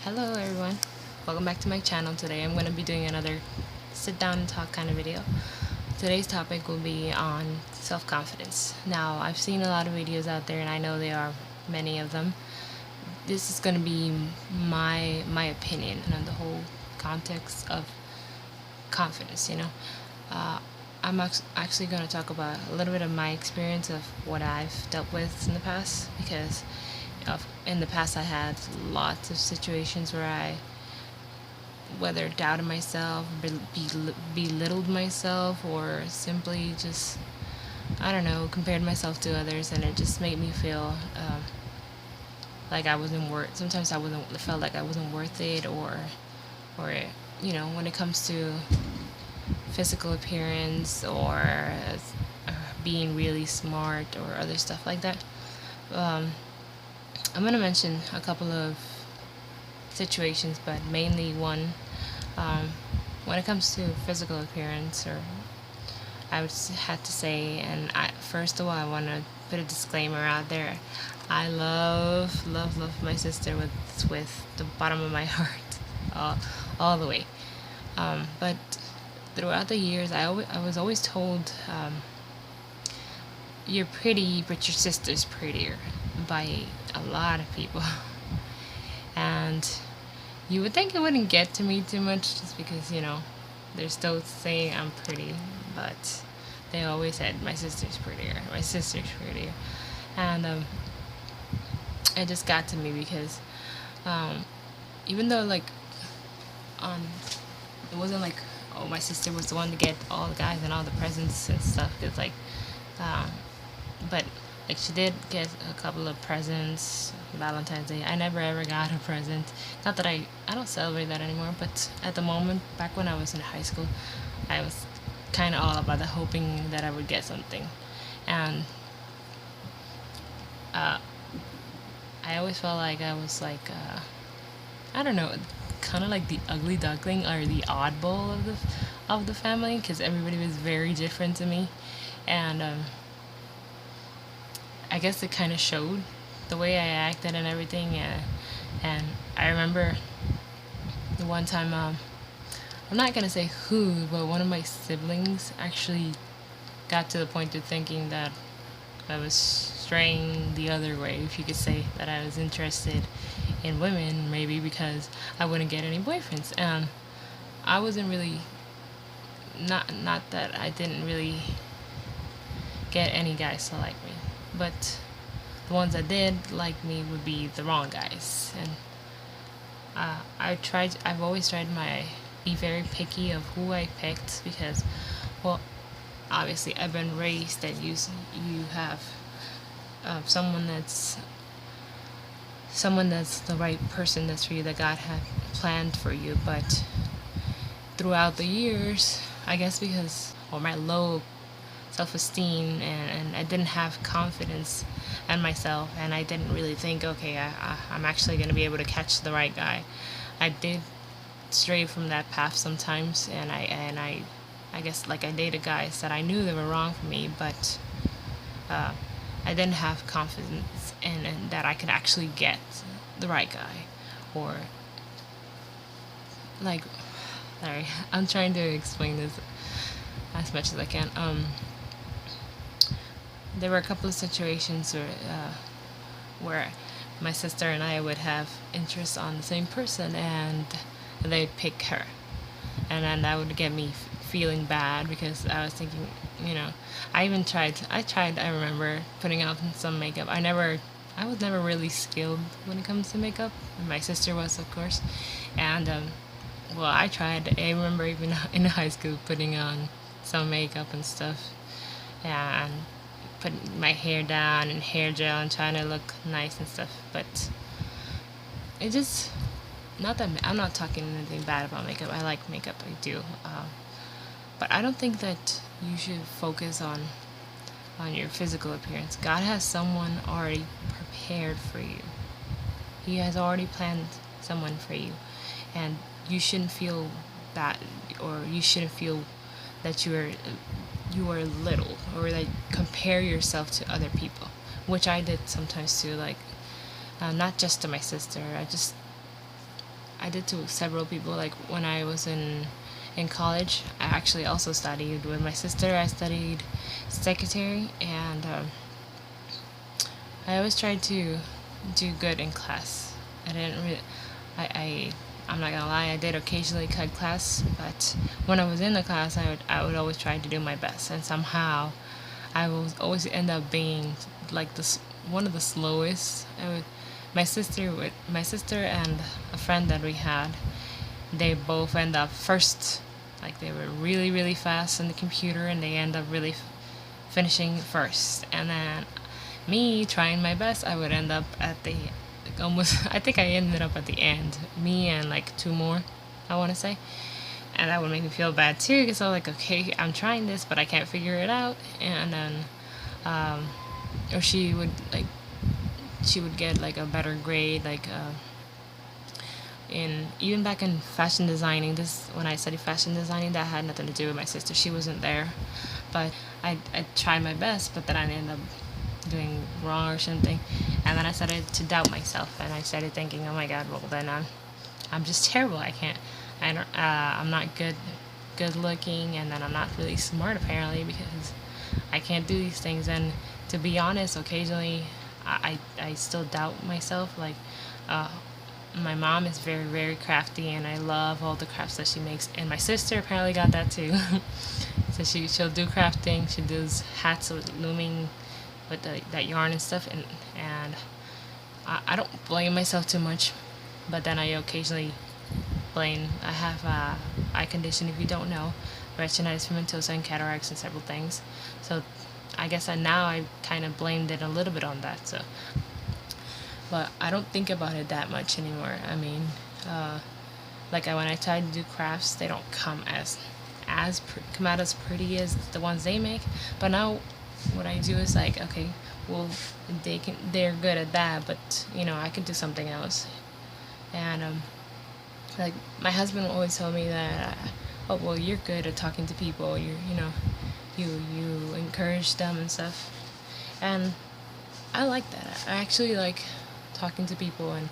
Hello everyone, welcome back to my channel. Today I'm going to be doing another sit down and talk kind of video. Today's topic will be on self-confidence. Now I've seen a lot of videos out there and I know there are many of them. This is going to be my opinion on the whole context of confidence, Uh, I'm actually going to talk about a little bit of my experience of what I've dealt with in the past, because in the past I had lots of situations where I whether doubted myself, belittled myself, or simply just, I don't know, compared myself to others, and it just made me feel like I wasn't worth. Sometimes felt like I wasn't worth it, or when it comes to physical appearance or being really smart or other stuff like that. I'm gonna mention a couple of situations, but mainly one. When it comes to physical appearance, or I would have to say, and first of all, I want to put a disclaimer out there. I love my sister with the bottom of my heart, all the way. But throughout the years, I was always told, you're pretty, but your sister's prettier, by a lot of people. And you would think it wouldn't get to me too much, just because, they're still saying I'm pretty, but they always said my sister's prettier, and it just got to me because, even though it wasn't like, oh, my sister was the one to get all the guys and all the presents and stuff. It's like, but she did get a couple of presents. Valentine's Day, I never ever got a present. Not that I don't celebrate that anymore, but at the moment, back when I was in high school, I was kind of all about the hoping that I would get something. And I always felt like I was like, I don't know, kind of like the ugly duckling, or the oddball of the family, because everybody was very different to me. And I guess it kind of showed the way I acted and everything. And I remember the one time, I'm not gonna say who, but one of my siblings actually got to the point of thinking that I was straying the other way, if you could say, that I was interested in women, maybe because I wouldn't get any boyfriends. And I wasn't really, not that I didn't really get any guys to like me, but the ones that did like me would be the wrong guys. And I've always tried be very picky of who I picked, because, well, obviously I've been raised that you have someone that's the right person that's for you, that God had planned for you. But throughout the years, I guess because, my low self-esteem, and I didn't have confidence in myself, and I didn't really think, okay, I'm actually going to be able to catch the right guy. I did stray from that path sometimes, and I guess, like, I dated guys that I knew they were wrong for me, but I didn't have confidence in that I could actually get the right guy. Or, like, sorry, I'm trying to explain this as much as I can. There were a couple of situations where my sister and I would have interests on the same person, and they'd pick her, and then that would get me feeling bad, because I was thinking, I remember putting on some makeup. I was never really skilled when it comes to makeup. My sister was, of course, and well, I tried. I remember even in high school putting on some makeup and stuff, and putting my hair down and hair gel and trying to look nice and stuff. But it just, not that I'm not talking anything bad about makeup. I like makeup, I do. But I don't think that you should focus on your physical appearance. God has someone already prepared for you. He has already planned someone for you, and you shouldn't feel bad, or you shouldn't feel that you are little, or like compare yourself to other people, which I did sometimes too. Like, not just to my sister. I did to several people. Like when I was in college, I actually also studied with my sister. I studied secretary, and I always tried to do good in class. I didn't really. I'm not gonna lie. I did occasionally cut class, but when I was in the class, I would always try to do my best, and somehow I would always end up being like this one of the slowest. My sister and a friend that we had, they both end up first. Like they were really really fast in the computer, and they end up really finishing first. And then me trying my best, I would end up at the almost. I think I ended up at the end. Me and like two more, I want to say. And that would make me feel bad too, because I was like, okay, I'm trying this, but I can't figure it out. And then, um, or she would get like a better grade, like in even back in fashion designing. This when I studied fashion designing, that had nothing to do with my sister. She wasn't there, but I tried my best, but then I ended up doing wrong or something. And then I started to doubt myself, and I started thinking, oh my god, well then I'm just terrible. I'm not good looking, and then I'm not really smart apparently, because I can't do these things. And to be honest, occasionally I still doubt myself. Like uh, my mom is very very crafty, and I love all the crafts that she makes. And my sister apparently got that too. So she'll do crafting. She does hats with looming with that yarn and stuff. And I don't blame myself too much, but then I occasionally blame. I have eye condition, if you don't know, retinitis pigmentosa and cataracts and several things. So I guess now I kind of blamed it a little bit on that. So, but I don't think about it that much anymore. I mean, like when I try to do crafts, they don't come out as pretty as the ones they make. But now what I do is like, okay, well they're good at that, but I can do something else. And like my husband will always tell me that, oh well, you're good at talking to people. You encourage them and stuff, and I like that. I actually like talking to people and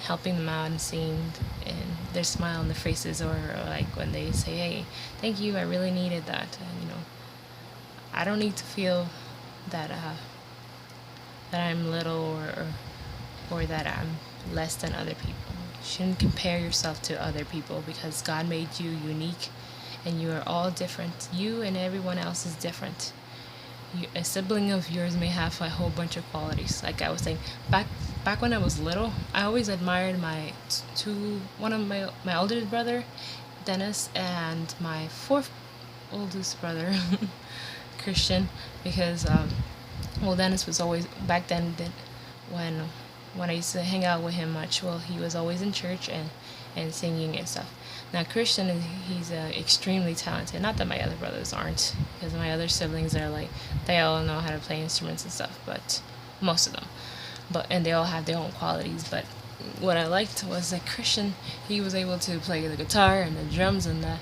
helping them out and seeing and their smile on their faces, or like when they say, hey, thank you, I really needed that. And I don't need to feel that that I'm little, or that I'm less than other people. You shouldn't compare yourself to other people, because God made you unique, and you are all different. You and everyone else is different. A sibling of yours may have a whole bunch of qualities. Like I was saying, back when I was little, I always admired one of my oldest brother, Dennis, and my fourth oldest brother, Christian, because well, Dennis was always back then. When I used to hang out with him much, well, he was always in church and singing and stuff. Now Christian he's extremely talented. Not that my other brothers aren't, because my other siblings are like, they all know how to play instruments and stuff, but most of them, and they all have their own qualities. But what I liked was that Christian, he was able to play the guitar and the drums and the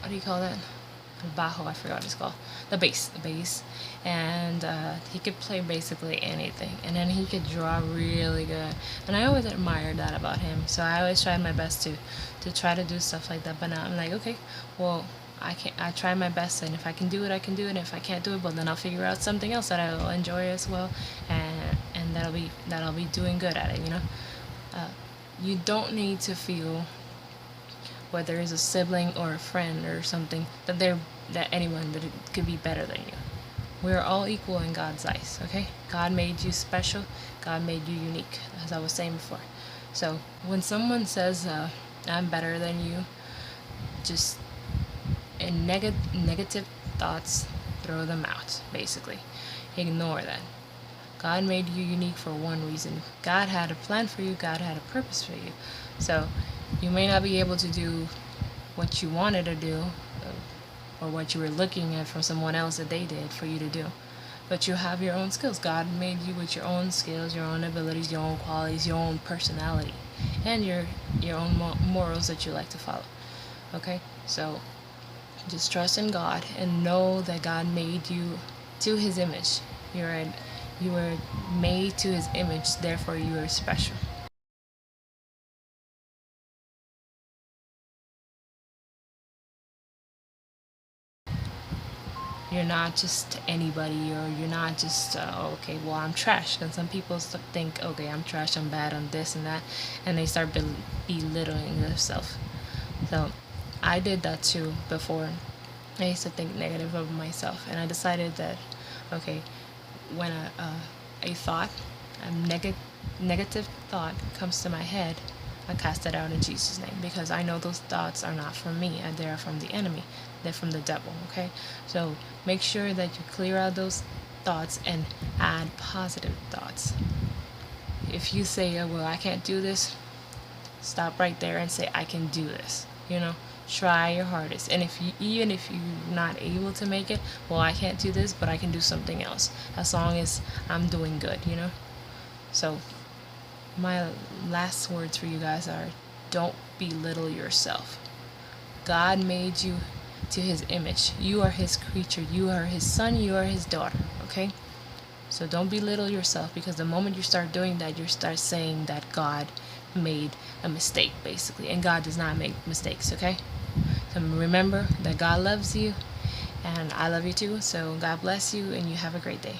what do you call that? The bajo, I forgot what it's called. The bass, and he could play basically anything. And then he could draw really good, and I always admired that about him. So I always tried my best to try to do stuff like that. But now I'm like, okay, well, I try my best, and if I can do it, I can do it. And if I can't do it, well, then I'll figure out something else that I'll enjoy as well, and that'll be doing good at it. You don't need to feel, whether it's a sibling or a friend or something, that anyone that it could be better than you. We're all equal in God's eyes, okay? God made you special. God made you unique, as I was saying before. So when someone says, I'm better than you, just in negative thoughts, throw them out, basically. Ignore that. God made you unique for one reason. God had a plan for you. God had a purpose for you. So you may not be able to do what you wanted to do, or what you were looking at from someone else that they did for you to do, but you have your own skills. God made you with your own skills, your own abilities, your own qualities, your own personality, and your own morals that you like to follow. Okay, so just trust in God and know that God made you to His image. You were made to his image, therefore you are special. You're not just anybody, or you're not just okay, well, I'm trash. And some people think, okay, I'm trash, I'm bad, I'm this and that, and they start belittling themselves. So I did that too before. I used to think negative of myself, and I decided that, okay, when a thought, a negative thought comes to my head, I cast it out in Jesus' name, because I know those thoughts are not from me, and they are from the enemy. They're from the devil. Okay, so make sure that you clear out those thoughts and add positive thoughts. If you say, oh, well, I can't do this, stop right there and say, I can do this. Try your hardest. And even if you're not able to make it, well, I can't do this, but I can do something else, as long as I'm doing good. So my last words for you guys are, don't belittle yourself. God made you to his image. You are his creature. You are his son. You are his daughter. Okay? So don't belittle yourself, because the moment you start doing that, you start saying that God made a mistake, basically. And God does not make mistakes, okay? So remember that God loves you, and I love you too. So God bless you, and you have a great day.